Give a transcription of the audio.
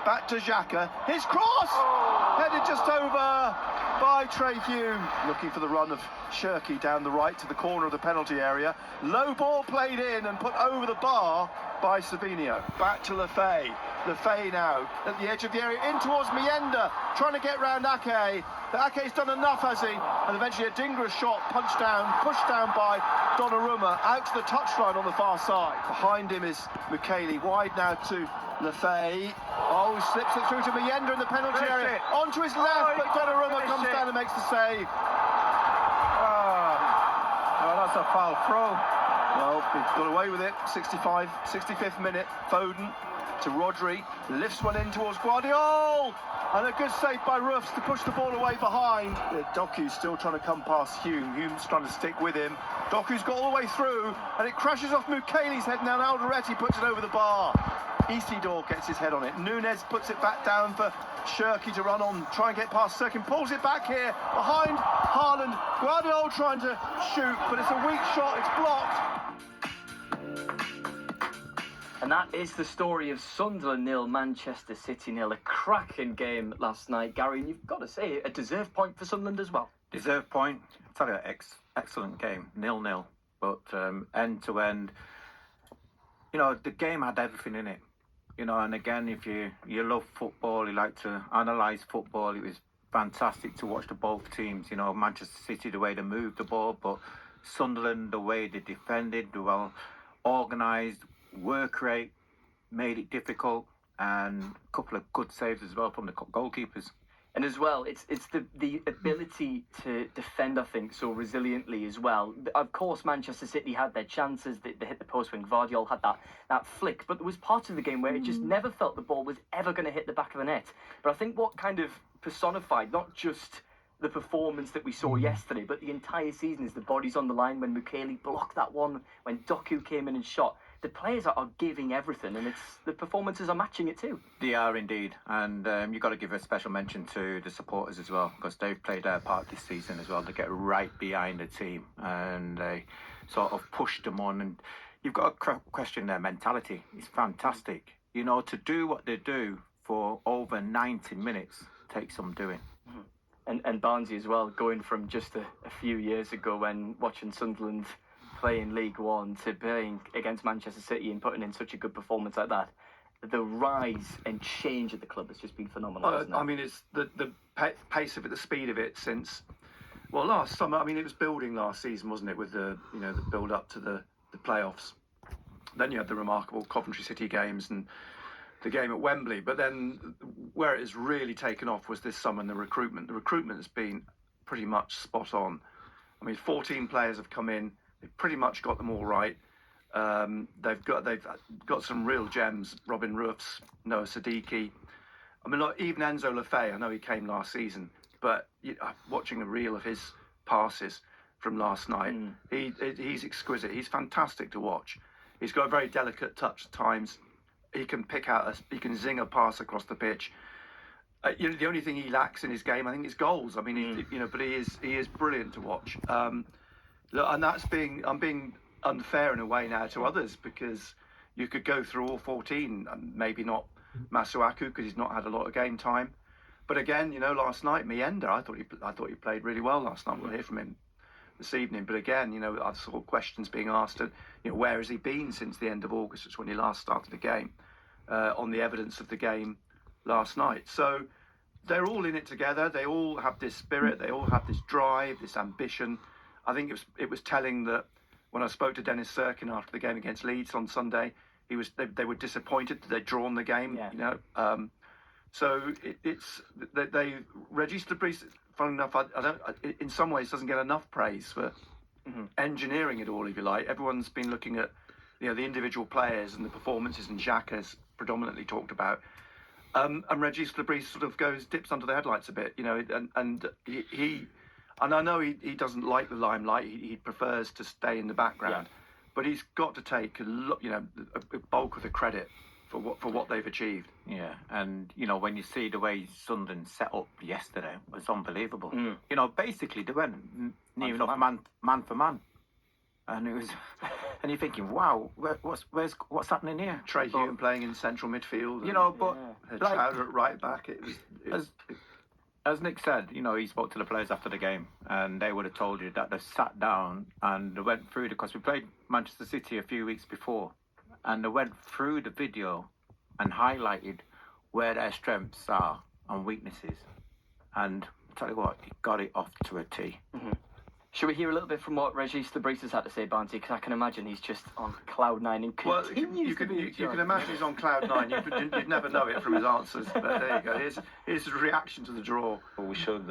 back to Xhaka. His cross! Headed just over by Trey Hume. Looking for the run of Shirky down the right to the corner of the penalty area. Low ball played in and put over the bar by Savinio. Back to Lefay. Lefay now at the edge of the area, in towards Mienda, trying to get round Ake. But Ake's done enough, has he? And eventually a Dingra shot, punched down, pushed down by Donnarumma, out to the touchline on the far side. Behind him is Mukiele, wide now to Lefay. Oh, slips it through to Mienda in the penalty area. Onto his left, but Donnarumma comes down and makes the save. Well, that's a foul throw. Well, we've got away with it. 65th minute. Foden to Rodri, lifts one in towards Guardiola, and a good save by Roofs to push the ball away behind. Doku's still trying to come past Hume. Hume's trying to stick with him. Doku's got all the way through, and it crashes off Mukele's head. Now Alderete puts it over the bar. Isidore gets his head on it. Nunez puts it back down for Shirky to run on, try and get past Sirkin, pulls it back here behind Haaland. Guardiola trying to shoot, but it's a weak shot, it's blocked. And that is the story of Sunderland 0, Manchester City 0. A cracking game last night, Gary, and you've got to say, a deserved point for Sunderland as well. Deserved point. I'll tell you, excellent game, 0-0, but end to end. You know, the game had everything in it. You know, and again, if you love football, you like to analyse football, it was fantastic to watch the both teams. You know, Manchester City, the way they moved the ball, but Sunderland, the way they defended, the well organised, work rate, made it difficult, and a couple of good saves as well from the goalkeepers. And as well, it's the ability to defend, I think, so resiliently as well. Of course, Manchester City had their chances. They hit the post when Gvardiol had that flick. But there was part of the game where it just never felt the ball was ever going to hit the back of the net. But I think what kind of personified, not just the performance that we saw yesterday, but the entire season is the bodies on the line when Mukiele blocked that one, when Doku came in and shot. The players are giving everything, and the performances are matching it too. They are indeed, and you've got to give a special mention to the supporters as well, because they've played their part this season as well to get right behind the team, and they sort of pushed them on. And you've got to question their mentality. It's fantastic. You know, to do what they do for over 90 minutes takes some doing. And Barnsley as well, going from just a few years ago when watching Sunderland playing League One to playing against Manchester City and putting in such a good performance like that. The rise and change of the club has just been phenomenal. Isn't it? I mean, it's the pace of it, the speed of it since, well, last summer. I mean, it was building last season, wasn't it, with the the build up to the playoffs. Then you had the remarkable Coventry City games and the game at Wembley. But then where it has really taken off was this summer and the recruitment. The recruitment has been pretty much spot on. I mean, 14 players have come in. They've pretty much got them all right. They've got some real gems. Robin Roofs, Noah Siddiqui. I mean, look, even Enzo Lefay. I know he came last season, but watching a reel of his passes from last night, he's exquisite. He's fantastic to watch. He's got a very delicate touch at times. He can he can zing a pass across the pitch. The only thing he lacks in his game, I think, is goals. I mean, but he is brilliant to watch. And I'm being unfair in a way now to others, because you could go through all 14, and maybe not Masuaku because he's not had a lot of game time. But again, last night, Mienda, I thought he played really well last night. We'll hear from him this evening. But again, I saw questions being asked, and where has he been since the end of August, which is when he last started the game, on the evidence of the game last night. So they're all in it together. They all have this spirit. They all have this drive, this ambition. I think it was telling that when I spoke to Dennis Sirkin after the game against Leeds on Sunday, they were disappointed that they'd drawn the game. Yeah. So Regis Debris, funnily enough, in some ways doesn't get enough praise for engineering it all, if you like. Everyone's been looking at the individual players and the performances, and Xhaka's predominantly talked about. And Regis Debris sort of dips under the headlights a bit, and he. And I know he doesn't like the limelight. He prefers to stay in the background, but he's got to take a bulk of the credit for what they've achieved. Yeah, and when you see the way Sunderland set up yesterday, it was unbelievable. Basically they went near enough man for man. and it was, and you're thinking, wow, what's happening here? Trey But, Hughton playing in central midfield. you know, but Had like, Chowder at right back. It was as Nick said, you know, he spoke to the players after the game, and they would have told you that they sat down and they went through because we played Manchester City a few weeks before, and they went through the video and highlighted where their strengths are and weaknesses. And I'll tell you what, he got it off to a T. Mm-hmm. Should we hear a little bit from what Regis Labritas had to say, Barnsley? Because I can imagine he's just on cloud nine and continues to be. You can imagine he's on cloud nine. You'd never know it from his answers. But there you go. Here's his reaction to the draw. We showed